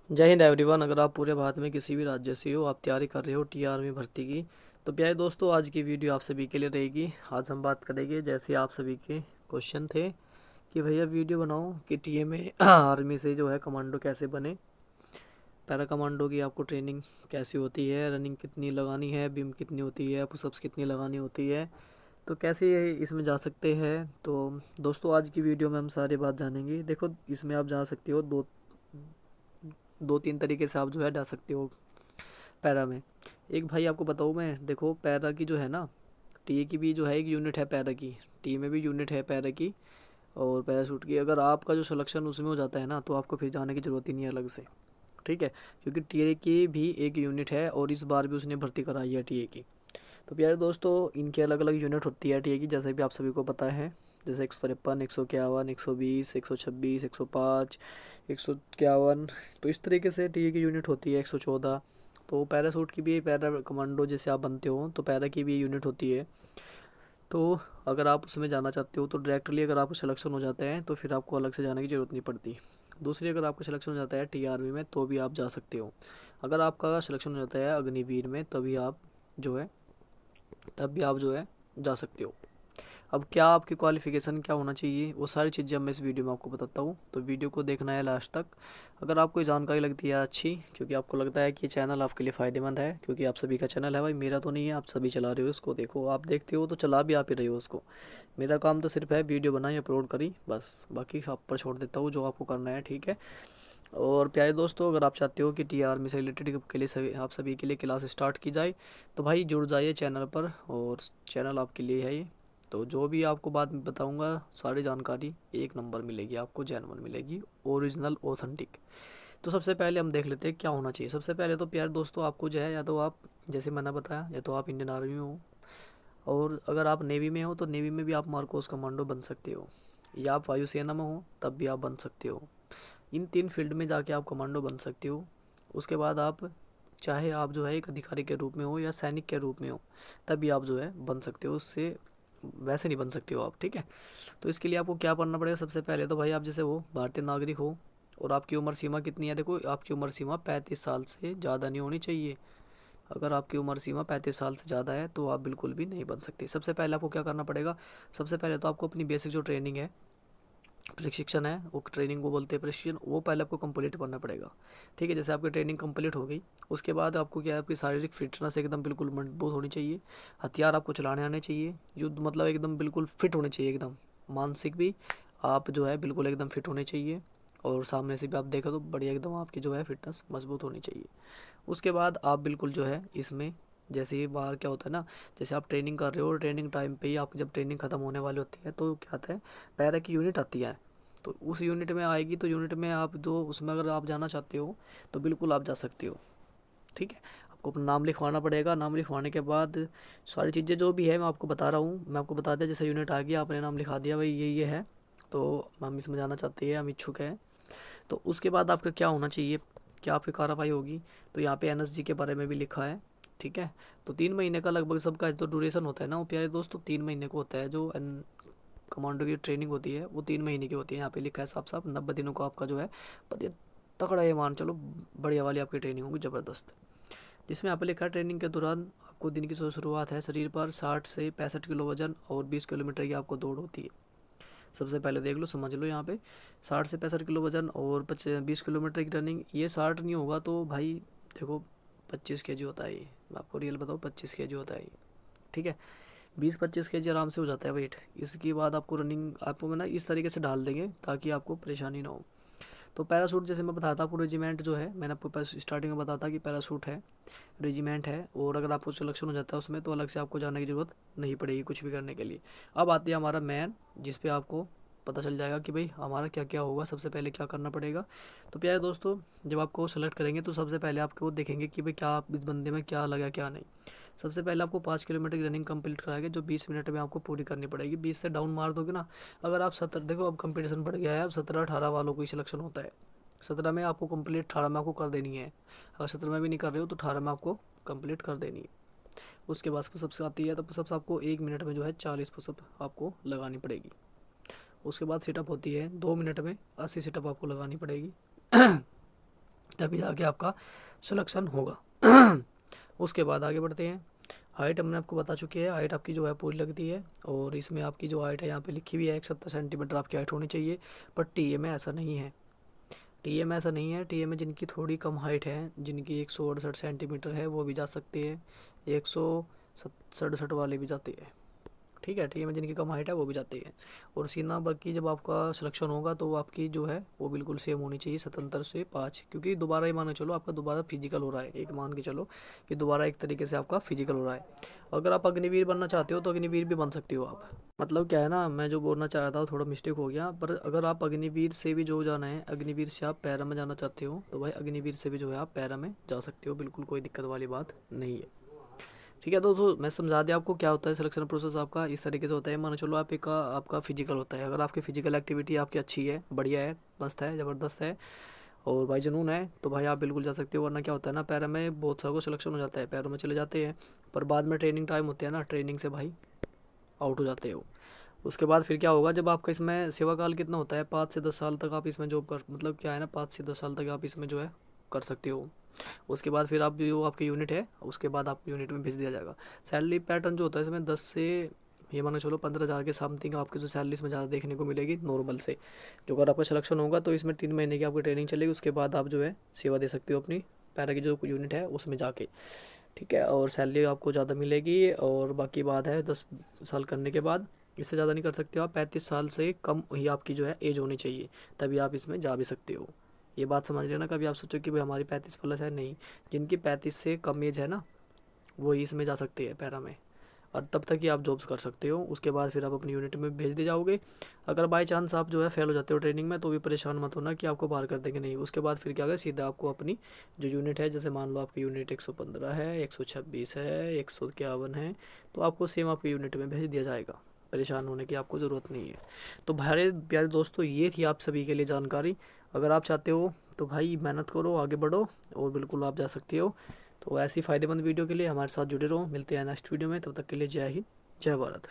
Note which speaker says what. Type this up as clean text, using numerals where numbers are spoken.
Speaker 1: जय हिंद एवरीवन। अगर आप पूरे भारत में किसी भी राज्य से हो, आप तैयारी कर रहे हो टीआर में भर्ती की, तो प्यारे दोस्तों आज की वीडियो आप सभी के लिए रहेगी। आज हम बात करेंगे, जैसे आप सभी के क्वेश्चन थे कि भैया वीडियो बनाओ कि टीए में आर्मी से जो है कमांडो कैसे बने, पैरा कमांडो की आपको ट्रेनिंग कैसी होती है, रनिंग कितनी लगानी है, बीम कितनी होती है, पुशअप्स कितनी लगानी होती है, तो कैसे इसमें जा सकते हैं। तो दोस्तों आज की वीडियो में हम सारी बात जानेंगे। देखो, इसमें आप जा सकते हो दो दो तीन तरीके से आप जो है जा सकते हो पैरा में। एक भाई आपको बताऊँ मैं, देखो पैरा की जो है ना, टी की भी जो है एक यूनिट है पैरा की, टी में भी यूनिट है पैरा की और पैराशूट की। अगर आपका जो सिलेक्शन उसमें हो जाता है ना, तो आपको फिर जाने की ज़रूरत ही नहीं है अलग से, ठीक है, क्योंकि टी की भी एक यूनिट है और इस बार भी उसने भर्ती कराई है टी की। तो प्यारे दोस्तों, इनकी अलग अलग यूनिट होती है टी की, जैसे भी आप सभी को पता है। जैसे 153, 151, 120, 126, 105, 151, तो इस तरीके से टी की यूनिट होती है 114। तो पैरासूट की भी, पैरा कमांडो जैसे आप बनते हो, तो पैरा की भी यूनिट होती है। तो अगर आप उसमें जाना चाहते हो तो डायरेक्टली अगर आपको सिलेक्शन हो जाता है तो फिर आपको अलग से जाने की ज़रूरत नहीं पड़ती। दूसरी, अगर आपका सिलेक्शन हो जाता है टी आर्मी में तो भी आप जा सकते हो। अगर आपका सिलेक्शन हो जाता है अग्निवीर में तभी आप जो है तब भी आप जो है जा सकते हो। अब क्या आपकी क्वालिफ़िकेशन क्या होना चाहिए, वो सारी चीज़ें मैं इस वीडियो में आपको बताता हूँ, तो वीडियो को देखना है लास्ट तक। अगर आपको ये जानकारी लगती है अच्छी, क्योंकि आपको लगता है कि ये चैनल आपके लिए फ़ायदेमंद है, क्योंकि आप सभी का चैनल है भाई, मेरा तो नहीं है, आप सभी चला रहे हो इसको, देखो आप देखते हो तो चला भी आप ही रहे हो उसको। मेरा काम तो सिर्फ है वीडियो बनाई अपलोड करी बस, बाकी आप पर छोड़ देता हूँ जो आपको करना है, ठीक है। और प्यारे दोस्तों, अगर आप चाहते हो कि टी आर्मी से रिलेटेड के लिए सभी आप सभी के लिए क्लास स्टार्ट की जाए, तो भाई जुड़ जाइए चैनल पर, और चैनल आपके लिए है ये। तो जो भी आपको बात में बताऊंगा, सारी जानकारी एक नंबर मिलेगी आपको, जेन्युइन मिलेगी, ओरिजिनल ऑथेंटिक। तो सबसे पहले हम देख लेते हैं क्या होना चाहिए। सबसे पहले तो प्यारे दोस्तों आपको जो है, या तो आप, जैसे मैंने बताया, या तो आप इंडियन आर्मी में हो, और अगर आप नेवी में हो तो नेवी में भी आप मार्कोस कमांडो बन सकते हो, या आप वायुसेना में हो तब भी आप बन सकते हो। इन तीन फील्ड में जाके आप कमांडो बन सकते हो। उसके बाद आप, चाहे आप जो है एक अधिकारी के रूप में हो या सैनिक के रूप में हो, तभी आप जो है बन सकते हो, उससे वैसे नहीं बन सकते हो आप, ठीक है। तो इसके लिए आपको क्या करना पड़ेगा, सबसे पहले तो भाई आप जैसे हो भारतीय नागरिक हो, और आपकी उम्र सीमा कितनी है, देखो आपकी उम्र सीमा 35 साल से ज़्यादा नहीं होनी चाहिए। अगर आपकी उम्र सीमा 35 साल से ज़्यादा है तो आप बिल्कुल भी नहीं बन सकते। सबसे पहले आपको क्या करना पड़ेगा, सबसे पहले तो आपको अपनी बेसिक जो ट्रेनिंग है, प्रशिक्षण है, वो ट्रेनिंग को बोलते हैं प्रशिक्षण, वो पहले आपको कंप्लीट करना पड़ेगा, ठीक है। जैसे आपकी ट्रेनिंग कंप्लीट हो गई, उसके बाद आपको क्या है, आपकी शारीरिक फिटनेस एकदम बिल्कुल मजबूत होनी चाहिए, हथियार आपको चलाने आने चाहिए, युद्ध मतलब एकदम बिल्कुल फिट होने चाहिए एकदम, मानसिक भी आप जो है बिल्कुल एकदम फिट होने चाहिए, और सामने से भी आप देखो तो बढ़िया एकदम आपकी जो है फिटनेस मजबूत होनी चाहिए। उसके बाद आप बिल्कुल जो है इसमें, जैसे ही बाहर क्या होता है ना, जैसे आप ट्रेनिंग कर रहे हो, ट्रेनिंग टाइम पे ही आपकी जब ट्रेनिंग खत्म होने वाली होती है तो क्या आता है, पैरा की यूनिट आती है। तो उस यूनिट में आएगी, तो यूनिट में आप जो उसमें अगर आप जाना चाहते हो तो बिल्कुल आप जा सकते हो, ठीक है। आपको अपना नाम लिखवाना पड़ेगा, नाम लिखवाने के बाद सारी चीज़ें जो भी है मैं आपको बता रहा हूँ, मैं आपको बता दिया, जैसे यूनिट आ गया आपने नाम लिखा दिया भाई ये है, तो हम इसमें जाना चाहते हैं, हम इच्छुक हैं। तो उसके बाद आपका क्या होना चाहिए, क्या आपकी कार्रवाई होगी, तो यहाँ पे एनएसजी के बारे में भी लिखा है, ठीक है। तो 3 महीने का लगभग सबका जो ड्यूरेशन होता है ना, वो प्यारे दोस्तों 3 महीने को होता है। जो कमांडो की ट्रेनिंग होती है वो 3 महीने की होती है, यहाँ पे लिखा है साफ साफ, 90 दिनों को आपका जो है, पर ये तगड़ा ये मान चलो, बढ़िया वाली आपकी ट्रेनिंग होगी, ज़बरदस्त। जिसमें यहाँ पे लिखा है, ट्रेनिंग के दौरान आपको दिन की जो शुरुआत है, शरीर पर 60 से 65 किलो वजन और 20 किलोमीटर की आपको दौड़ होती है। सबसे पहले देख लो, समझ लो, यहाँ पे 60 से 65 किलो वजन और 20 किलोमीटर की रनिंग, ये 60 नहीं होगा तो भाई देखो 25 kg होता है ये, मैं आपको रियल बताऊँ 25 kg होता है ये, ठीक है। 20-25 kg आराम से हो जाता है वेट। इसके बाद आपको रनिंग आपको मैं ना इस तरीके से डाल देंगे ताकि आपको परेशानी ना हो। तो पैरासूट जैसे मैं बताता आपको, रेजिमेंट जो है, मैंने आपको स्टार्टिंग में बताया था कि पैरासूट है, रेजिमेंट है, और अगर आपको सिलेक्शन हो जाता है उसमें तो अलग से आपको जाने की ज़रूरत नहीं पड़ेगी कुछ भी करने के लिए। अब आती है हमारा मैन, जिस पे आपको पता चल जाएगा कि भाई हमारा क्या क्या होगा, सबसे पहले क्या करना पड़ेगा। तो प्यारे दोस्तों, जब आपको सेलेक्ट करेंगे तो सबसे पहले आपको देखेंगे कि भाई क्या इस बंदे में क्या लगा क्या नहीं। सबसे पहले आपको 5 किलोमीटर की रनिंग कंप्लीट कराएंगे, जो 20 मिनट में आपको पूरी करनी पड़ेगी। 20 से डाउन मार दोगे ना, अगर आप 17, देखो अब कंपटीशन बढ़ गया है, अब 17-18 वालों को ही सिलेक्शन होता है। 17 में आपको कंप्लीट, 18 में आपको कर देनी है। अगर 17 में भी नहीं कर रहे हो तो 18 में आपको कंप्लीट कर देनी है। उसके बाद पुशअप्स आती है, तो पुशअप्स आपको 1 मिनट में जो है 40 पुशअप आपको लगानी पड़ेगी। उसके बाद सिटअप होती है, 2 मिनट में 80 सिटअप आपको लगानी पड़ेगी। तभी जाके आपका सिलेक्शन होगा। उसके बाद आगे बढ़ते हैं। हाइट हमने आपको बता चुकी है, हाइट आपकी जो है पूरी लगती है, और इसमें आपकी जो हाइट है यहाँ पे लिखी हुई है 170 सेंटीमीटर आपकी हाइट होनी चाहिए। पर टीए में ऐसा नहीं है, टीए में ऐसा नहीं है। टीए में जिनकी थोड़ी कम हाइट है, जिनकी 168 सेंटीमीटर है, वो भी जा सकते हैं, 167 वाले भी जाते हैं। ठीक है, टीए में जिनकी कम हाइट है वो भी जाते हैं। और सीना नंबर की जब आपका सिलेक्शन होगा तो आपकी जो है वो बिल्कुल सेम होनी चाहिए 77 से 5, क्योंकि दोबारा ही मान के चलो आपका दोबारा फिजिकल हो रहा है, एक मान के चलो कि दोबारा एक तरीके से आपका फिजिकल हो रहा है। अगर आप अग्निवीर बनना चाहते हो तो अग्निवीर भी बन सकते हो आप। मतलब क्या है ना, मैं जो बोलना चाह रहा था थोड़ा मिस्टेक हो गया, पर अगर आप अग्निवीर से भी जो जाना है, अग्निवीर से आप पैरा में जाना चाहते हो तो भाई अग्निवीर से भी जो है आप पैरा में जा सकते हो, बिल्कुल कोई दिक्कत वाली बात नहीं है। ठीक है दोस्तों, मैं समझा दिया आपको क्या होता है सिलेक्शन प्रोसेस। आपका इस तरीके से होता है, मान चलो आप एक आपका फिजिकल होता है, अगर आपकी फिजिकल एक्टिविटी आपकी अच्छी है, बढ़िया है, मस्त है, ज़बरदस्त है, और भाई जुनून है, तो भाई आप बिल्कुल जा सकते हो। वरना क्या होता है ना, पैरा में बहुत सारों को सिलेक्शन हो जाता है, पैरों में चले जाते हैं, पर बाद में ट्रेनिंग टाइम होते हैं ना, ट्रेनिंग से भाई आउट हो जाते हो। उसके बाद फिर क्या होगा, जब आपका इसमें सेवा काल कितना होता है, 5 से 10 साल तक आप इसमें जॉब कर, मतलब क्या है ना, 5 से 10 साल तक आप इसमें जो है कर सकते हो। उसके बाद फिर आप जो आपकी यूनिट है, उसके बाद आपको यूनिट में भेज दिया जाएगा। सैलरी पैटर्न जो होता है इसमें 10 से, ये मानो चलो 15,000 के समथिंग आपकी जो सैलरी इसमें ज़्यादा देखने को मिलेगी नॉर्मल से। जो अगर आपका सिलेक्शन होगा तो इसमें 3 महीने की आपकी ट्रेनिंग चलेगी, उसके बाद आप जो है सेवा दे सकते हो अपनी पैरा की जो यूनिट है उसमें जाके। ठीक है, और सैलरी आपको ज़्यादा मिलेगी। और बाकी बात है 10 साल करने के बाद, इससे ज़्यादा नहीं कर सकते हो आप, 35 साल से कम ही आपकी जो है एज होनी चाहिए, तभी आप इसमें जा भी सकते हो। ये बात समझ लेना, कभी आप सोचो कि भाई हमारी 35 प्लस है, नहीं, जिनकी 35 से कम एज है ना वो ही इसमें जा सकते हैं पैरा में, और तब तक ही आप जॉब्स कर सकते हो। उसके बाद फिर आप अपनी यूनिट में भेज दिए जाओगे। अगर बाई चांस आप जो है फेल हो जाते हो ट्रेनिंग में तो भी परेशान मत होना कि आपको बाहर कर देंगे, नहीं। उसके बाद फिर क्या होगा, सीधा आपको अपनी जो यूनिट है, जैसे मान लो आपकी यूनिट 115 है, 126 है, 151 है, तो आपको सेम आपकी यूनिट में भेज दिया जाएगा, परेशान होने की आपको ज़रूरत नहीं है। तो भाई प्यारे दोस्तों, ये थी आप सभी के लिए जानकारी। अगर आप चाहते हो तो भाई मेहनत करो, आगे बढ़ो, और बिल्कुल आप जा सकते हो। तो ऐसी फ़ायदेमंद वीडियो के लिए हमारे साथ जुड़े रहो, मिलते हैं नेक्स्ट वीडियो में, तब तक के लिए जय हिंद, जय भारत।